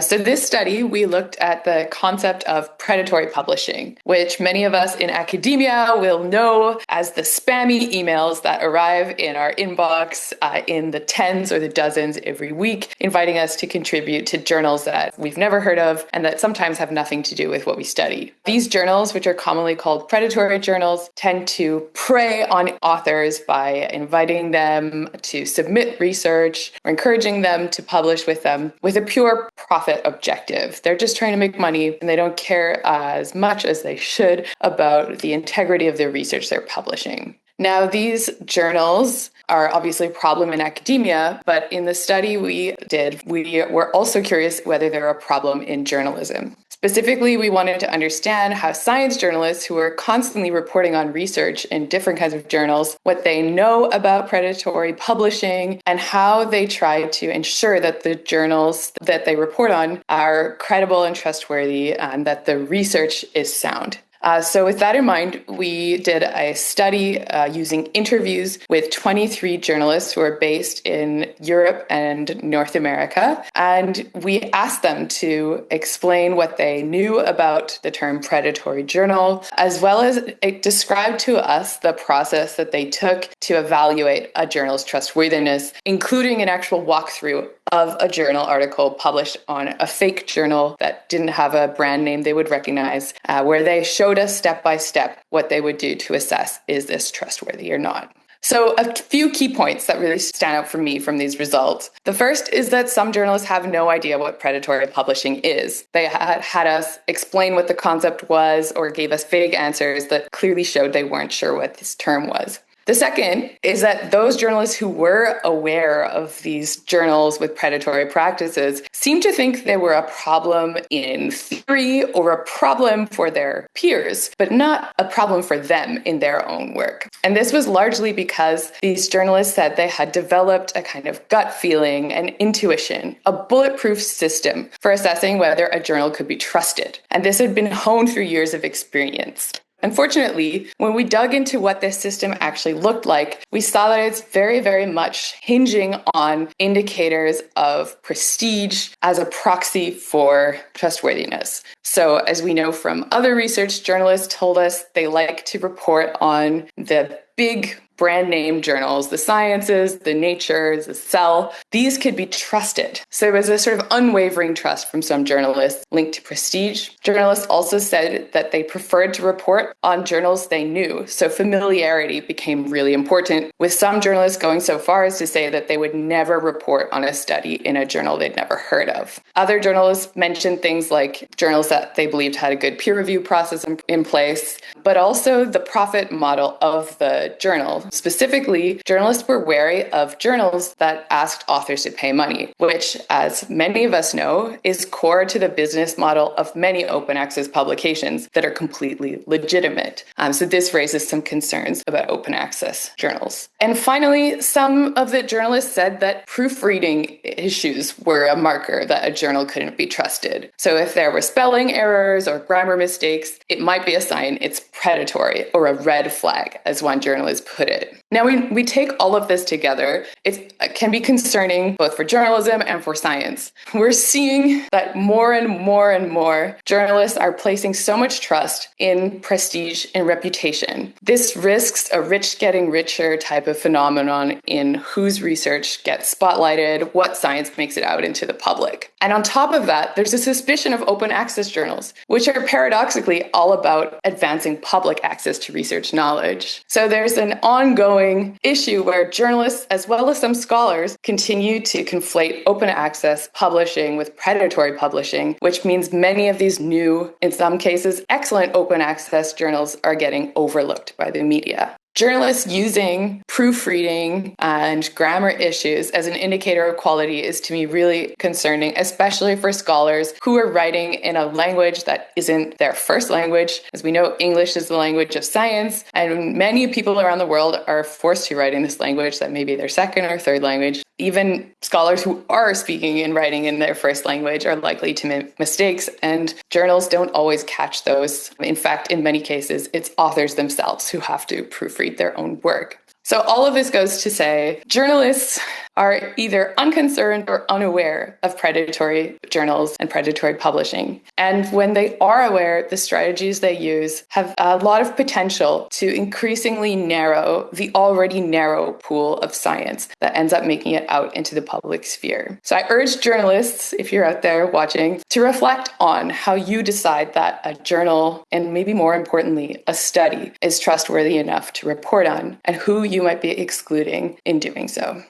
So this study, we looked at the concept of predatory publishing, which many of us in academia will know as the spammy emails that arrive in our inbox in the tens or the dozens every week, inviting us to contribute to journals that we've never heard of and that sometimes have nothing to do with what we study. These journals, which are commonly called predatory journals, tend to prey on authors by inviting them to submit research or encouraging them to publish with them with a pure profit objective. They're just trying to make money and they don't care as much as they should about the integrity of the research they're publishing. Now, these journals are obviously a problem in academia, but in the study we did, we were also curious whether they're a problem in journalism. Specifically, we wanted to understand how science journalists who are constantly reporting on research in different kinds of journals, what they know about predatory publishing, and how they try to ensure that the journals that they report on are credible and trustworthy and that the research is sound. So with that in mind, we did a study using interviews with 23 journalists who are based in Europe and North America. And we asked them to explain what they knew about the term predatory journal, as well as describe to us the process that they took to evaluate a journal's trustworthiness, including an actual walkthrough of a journal article published on a fake journal that didn't have a brand name they would recognize, where they showed us step by step what they would do to assess, is this trustworthy or not? So a few key points that really stand out for me from these results. The first is that some journalists have no idea what predatory publishing is. They had us explain what the concept was or gave us vague answers that clearly showed they weren't sure what this term was. The second is that those journalists who were aware of these journals with predatory practices seemed to think they were a problem in theory or a problem for their peers, but not a problem for them in their own work. And this was largely because these journalists said they had developed a kind of gut feeling and intuition, a bulletproof system for assessing whether a journal could be trusted. And this had been honed through years of experience. Unfortunately, when we dug into what this system actually looked like, we saw that it's very, very much hinging on indicators of prestige as a proxy for trustworthiness. So as we know from other research, journalists told us they like to report on the big brand name journals, the Sciences, the Natures, the Cell. These could be trusted. So there was a sort of unwavering trust from some journalists linked to prestige. Journalists also said that they preferred to report on journals they knew. So familiarity became really important, with some journalists going so far as to say that they would never report on a study in a journal they'd never heard of. Other journalists mentioned things like journals that they believed had a good peer review process in place, but also the profit model of the journal. Specifically, journalists were wary of journals that asked authors to pay money, which, as many of us know, is core to the business model of many open access publications that are completely legitimate. So this raises some concerns about open access journals. And finally, some of the journalists said that proofreading issues were a marker that a journal couldn't be trusted. So if there were spelling errors or grammar mistakes, it might be a sign it's predatory or a red flag, as one journalist put it. Now, we take all of this together. It can be concerning both for journalism and for science. We're seeing that more and more and more journalists are placing so much trust in prestige and reputation. This risks a rich getting richer type of phenomenon in whose research gets spotlighted, what science makes it out into the public. And on top of that, there's a suspicion of open access journals, which are paradoxically all about advancing public access to research knowledge. So there's an ongoing issue where journalists, as well as some scholars, continue to conflate open access publishing with predatory publishing, which means many of these new, in some cases, excellent open access journals are getting overlooked by the media. Journalists using proofreading and grammar issues as an indicator of quality is, to me, really concerning, especially for scholars who are writing in a language that isn't their first language. As we know, English is the language of science, and many people around the world are forced to write in this language that may be their second or third language. Even scholars who are speaking and writing in their first language are likely to make mistakes, and journals don't always catch those. In fact, in many cases, it's authors themselves who have to proofread their own work. So all of this goes to say, journalists are either unconcerned or unaware of predatory journals and predatory publishing. And when they are aware, the strategies they use have a lot of potential to increasingly narrow the already narrow pool of science that ends up making it out into the public sphere. So I urge journalists, if you're out there watching, to reflect on how you decide that a journal, and maybe more importantly, a study, is trustworthy enough to report on, and who you might be excluding in doing so.